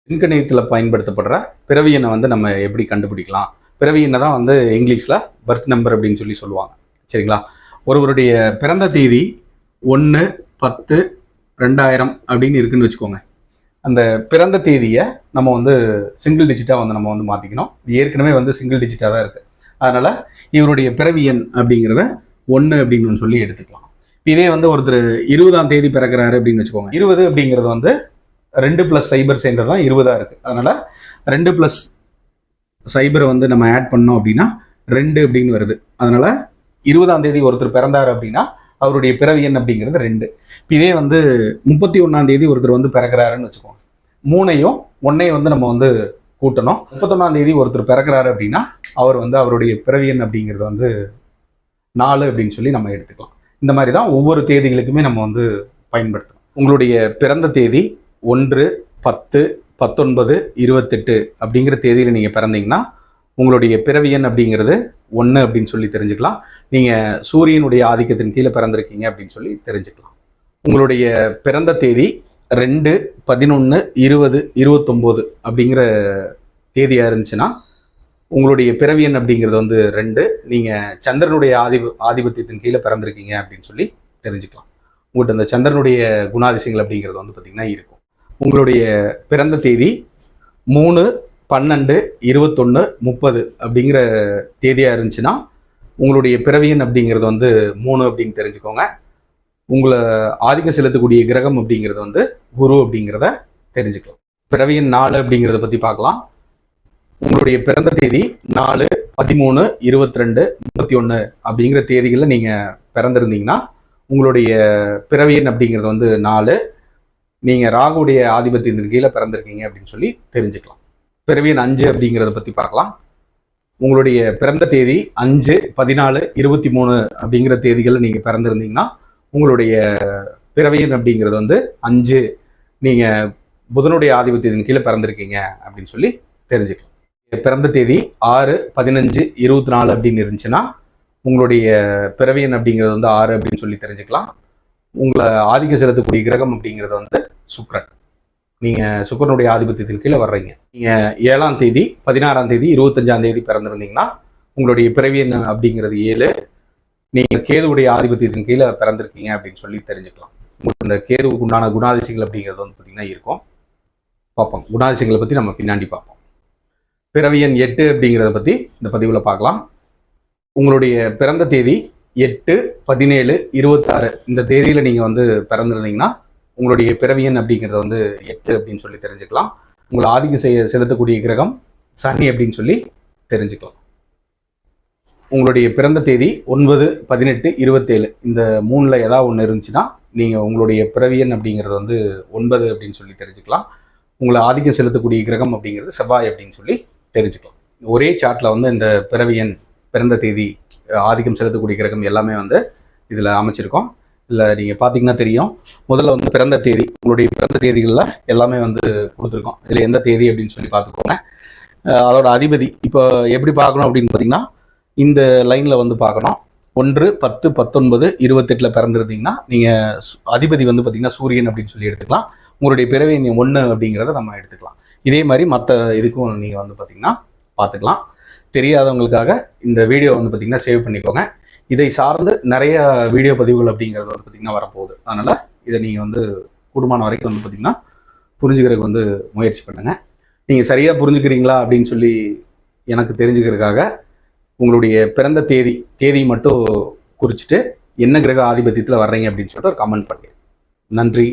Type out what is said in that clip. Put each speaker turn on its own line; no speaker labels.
விண்கணிதத்தில் பயன்படுத்தப்படுற பிறவி எண்ணை வந்து நம்ம எப்படி கண்டுபிடிக்கலாம்? பிறவி எண்ணை தான் வந்து இங்கிலீஷில் பர்த் நம்பர் அப்படின்னு சொல்லுவாங்க. சரிங்களா? ஒருவருடைய பிறந்த தேதி 1/10/2000 அப்படின்னு இருக்குன்னு வச்சுக்கோங்க. அந்த பிறந்த தேதியை நம்ம வந்து சிங்கிள் டிஜிட்டாக வந்து நம்ம வந்து மாற்றிக்கணும். ஏற்கனவே வந்து சிங்கிள் டிஜிட்டாக தான் இருக்குது. அதனால் இவருடைய பிறவி எண் அப்படிங்கிறத 1 அப்படின்னு சொல்லி எடுத்துக்கலாம். இதே வந்து ஒருத்தர் 20ஆம் தேதி பிறக்கிறாரு அப்படின்னு வச்சுக்கோங்க. 20 அப்படிங்கிறது வந்து 2 + 0 சேர்ந்தது தான் 20 இருக்குது. அதனால் 2 + 0 வந்து நம்ம ஆட் பண்ணோம் அப்படின்னா 2 அப்படின்னு வருது. அதனால் 20ஆம் தேதி ஒருத்தர் பிறந்தார் அப்படின்னா அவருடைய பிறவி எண் அப்படிங்கிறது 2. இதே வந்து 31ஆம் தேதி ஒருத்தர் வந்து பிறக்கிறாருன்னு வச்சுக்கோங்க. 3ஐயும் 1ஐயும் வந்து நம்ம வந்து கூட்டணும். 31ஆம் தேதி ஒருத்தர் பிறக்கிறாரு அப்படின்னா அவர் வந்து அவருடைய பிறவி எண் அப்படிங்கிறது வந்து 4 அப்படின்னு சொல்லி நம்ம எடுத்துக்கலாம். இந்த மாதிரி தான் ஒவ்வொரு தேதிகளுக்குமே நம்ம வந்து பயன்படுத்தணும். உங்களுடைய பிறந்த தேதி 1/10/19/28 அப்படிங்கிற தேதியில் நீங்கள் பிறந்தீங்கன்னா உங்களுடைய பிறவி எண் அப்படிங்கிறது 1 அப்படின்னு சொல்லி தெரிஞ்சுக்கலாம். நீங்கள் சூரியனுடைய ஆதிக்கத்தின் கீழே பிறந்திருக்கீங்க அப்படின்னு சொல்லி தெரிஞ்சுக்கலாம். உங்களுடைய பிறந்த தேதி 2/11/20/29 அப்படிங்கிற தேதியாக இருந்துச்சுன்னா உங்களுடைய பிறவி எண் அப்படிங்கிறது வந்து 2. நீங்கள் சந்திரனுடைய ஆதிபத்தியத்தின் கீழே பிறந்திருக்கீங்க அப்படின்னு சொல்லி தெரிஞ்சுக்கலாம். உங்கள்கிட்ட அந்த சந்திரனுடைய குணாதிசயங்கள் அப்படிங்கிறது வந்து பார்த்திங்கன்னா இருக்கும். உங்களுடைய பிறந்த தேதி 3/12/21/30 அப்படிங்கிற தேதியாக இருந்துச்சுன்னா உங்களுடைய பிறவி எண் அப்படிங்கிறது வந்து 3 அப்படின்னு தெரிஞ்சுக்கோங்க. உங்களை ஆதிக்கம் செலுத்தக்கூடிய கிரகம் அப்படிங்கிறது வந்து குரு அப்படிங்கிறத தெரிஞ்சுக்கலாம். பிறவி எண் 4 அப்படிங்கிறத பற்றி பார்க்கலாம். உங்களுடைய பிறந்த தேதி 4/13/22/31 அப்படிங்கிற தேதிகளில் நீங்கள் பிறந்திருந்தீங்கன்னா உங்களுடைய பிறவி எண் அப்படிங்கிறது வந்து 4. நீங்கள் ராகுடைய ஆதிபத்தியத்தின் கீழே பிறந்திருக்கீங்க அப்படின்னு சொல்லி தெரிஞ்சுக்கலாம். பிறவி எண் 5 அப்படிங்கிறத பற்றி பார்க்கலாம். உங்களுடைய பிறந்த தேதி 5/14/23 அப்படிங்கிற தேதிகளில் நீங்கள் பிறந்திருந்தீங்கன்னா உங்களுடைய பிறவி எண் அப்படிங்கிறது வந்து 5. நீங்கள் புதனுடைய ஆதிபத்தியத்தின் கீழே பிறந்திருக்கீங்க அப்படின்னு சொல்லி தெரிஞ்சுக்கலாம். பிறந்த தேதி 6/15/24 அப்படின்னு இருந்துச்சுன்னா உங்களுடைய பிறவி எண் அப்படிங்கிறது வந்து 6 அப்படின்னு சொல்லி தெரிஞ்சுக்கலாம். உங்களை ஆதிக்கம் செலுத்தக்கூடிய கிரகம் அப்படிங்கிறது வந்து சுக்கிரன். நீங்கள் சுக்கிரனுடைய ஆதிபத்தியத்தின் கீழே வர்றீங்க. நீங்கள் 7ஆம் தேதி 16ஆம் தேதி 25ஆம் தேதி பிறந்திருந்தீங்கன்னா உங்களுடைய பிறவி எண் அப்படிங்கிறது 7. நீங்கள் கேதுவுடைய ஆதிபத்தியத்தின் கீழே பிறந்திருக்கீங்க அப்படின்னு சொல்லி தெரிஞ்சுக்கலாம். உங்களுக்கு இந்த கேதுவுக்கு உண்டான குணாதிசயங்கள் அப்படிங்கிறது வந்து பார்த்திங்கன்னா இருக்கும். பார்ப்போம். குணாதிசயங்களை பற்றி நம்ம பின்னாடி பார்ப்போம். பிறவி எண் 8 அப்படிங்கிறத பற்றி இந்த பதிவில் பார்க்கலாம். உங்களுடைய பிறந்த தேதி 8/17/26 இந்த தேதியில் நீங்கள் வந்து பிறந்திருந்தீங்கன்னா உங்களுடைய பிறவி எண் அப்படிங்கிறது வந்து 8 அப்படின்னு சொல்லி தெரிஞ்சுக்கலாம். உங்களை ஆதிக்கம் செலுத்தக்கூடிய கிரகம் சனி அப்படின்னு சொல்லி தெரிஞ்சுக்கலாம். உங்களுடைய பிறந்த தேதி 9/18/27 இந்த 3ல் ஏதாவது ஒன்று இருந்துச்சுன்னா நீங்கள் உங்களுடைய பிறவி எண் அப்படிங்கிறது வந்து 9 அப்படின்னு சொல்லி தெரிஞ்சுக்கலாம். உங்களை ஆதிக்கம் செலுத்தக்கூடிய கிரகம் அப்படிங்கிறது செவ்வாய் அப்படின்னு சொல்லி தெரிஞ்சுக்கலாம். ஒரே சார்ட்டில் வந்து இந்த பிறவி எண், பிறந்த தேதி, ஆதிக்கம் செலுத்தக்கூடிய கிரகம் எல்லாமே வந்து இதில் அமைச்சிருக்கோம். இதில் நீங்கள் பார்த்தீங்கன்னா தெரியும். முதல்ல வந்து பிறந்த தேதி, உங்களுடைய பிறந்த தேதிகளில் எல்லாமே வந்து கொடுத்துருக்கோம். இதில் எந்த தேதி அப்படின்னு சொல்லி பார்த்துக்கோங்க. அதோட அதிபதி இப்போ எப்படி பார்க்கணும் அப்படின்னு பார்த்தீங்கன்னா இந்த லைனில் வந்து பார்க்கணும். 1/10/19/28 பிறந்திருந்தீங்கன்னா நீங்கள் அதிபதி வந்து பார்த்திங்கன்னா சூரியன் அப்படின்னு சொல்லி எடுத்துக்கலாம். உங்களுடைய பிறவி எண் 1 அப்படிங்கிறத நம்ம எடுத்துக்கலாம். இதே மாதிரி மற்ற இதுக்கும் நீங்கள் வந்து பார்த்திங்கன்னா பார்த்துக்கலாம். தெரியாதவங்களுக்காக இந்த வீடியோ வந்து பார்த்திங்கன்னா சேவ் பண்ணிக்கோங்க. இதை சார்ந்து நிறைய வீடியோ பதிவுகள் அப்படிங்கிறது வந்து பார்த்திங்கன்னா வரப்போகுது. அதனால் இதை நீங்கள் வந்து கூடுமான வரைக்கும் வந்து பார்த்திங்கன்னா புரிஞ்சுக்கிறதுக்கு வந்து முயற்சி பண்ணுங்கள். நீங்கள் சரியாக புரிஞ்சுக்கிறீங்களா அப்படின்னு சொல்லி எனக்கு தெரிஞ்சுக்கிறதுக்காக உங்களுடைய பிறந்த தேதி மட்டும் குறிச்சிட்டு என்ன கிரக ஆதிபத்தியத்தில் வர்றீங்க அப்படின்னு சொல்லிட்டு ஒரு கமெண்ட் பண்ணுங்க. நன்றி.